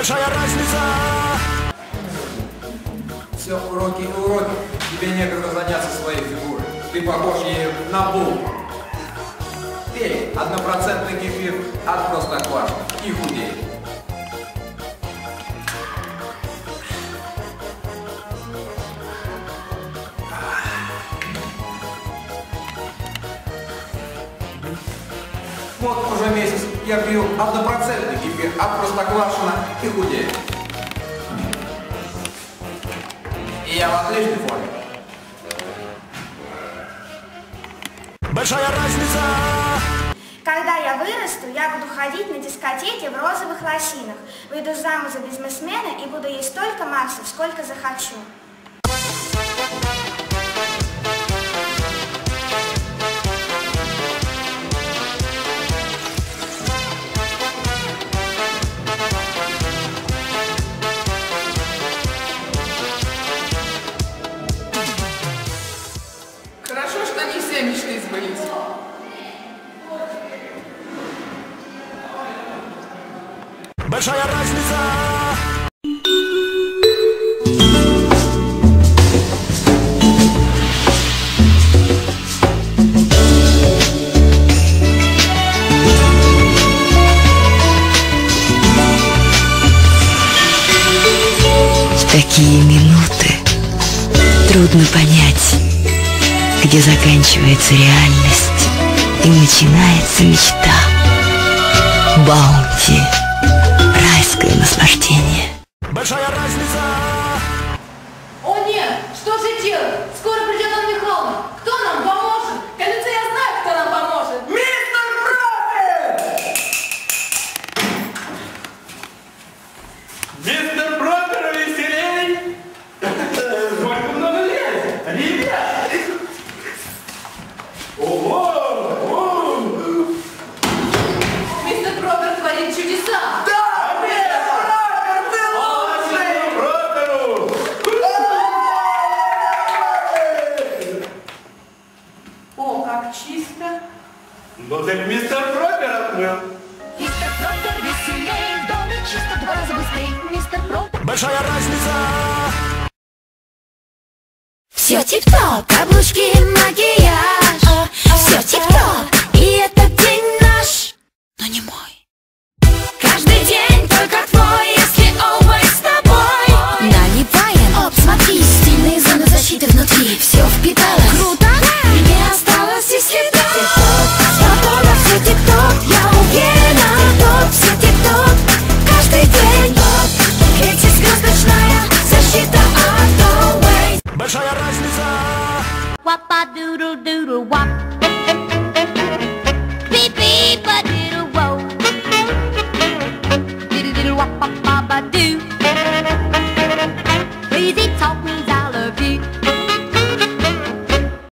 Большая разница. Все уроки и уроки. Тебе некогда заняться своей фигурой. Ты похож ей на булку. Пей 1% кефир от Простоквашино и худей. Вот уже месяц я пью 1% кефир от Простоквашино и худею. И я в отличной форме. Большая разница. Когда я вырасту, я буду ходить на дискотеки в розовых лосинах, выйду замуж за бизнесмена и буду есть столько Марсов, сколько захочу. Хорошо, что не все мечты сбылись. Большая разница. В такие минуты трудно понять, где заканчивается реальность и начинается мечта. Баунти. Райское наслаждение. Большая разница. О нет, что же делать? Скоро придет Анна Михайловна. Кто нам поможет? Кажется, я знаю, кто нам поможет. Мистер Пропер! Мистер Пропер веселей! Сколько много лет! Ребят! Ого! Мистер Пропер творит чудеса. Да! Мистер Пропер, ты лучший! О, как чисто. Ну так мистер Пропер открыл. Мистер Пропер веселей, в доме чисто 2 раза быстрей. Мистер Пропер. Большая разница. Все тип-топ, каблучки, макияж. Все тип-топ, и этот день наш, но не мой. Каждый день только твой, если always с тобой. Наливаем, оп, смотри, стильные зоны защиты внутри. Все впиталось, круто, и не осталось и следа. Свобода, все тип-топ, я уверена. Топ, все тип-топ, каждый день. Эти звездочная защита от always. Большая разница. Wap-a-doodle-doodle-wop. Beep-beep.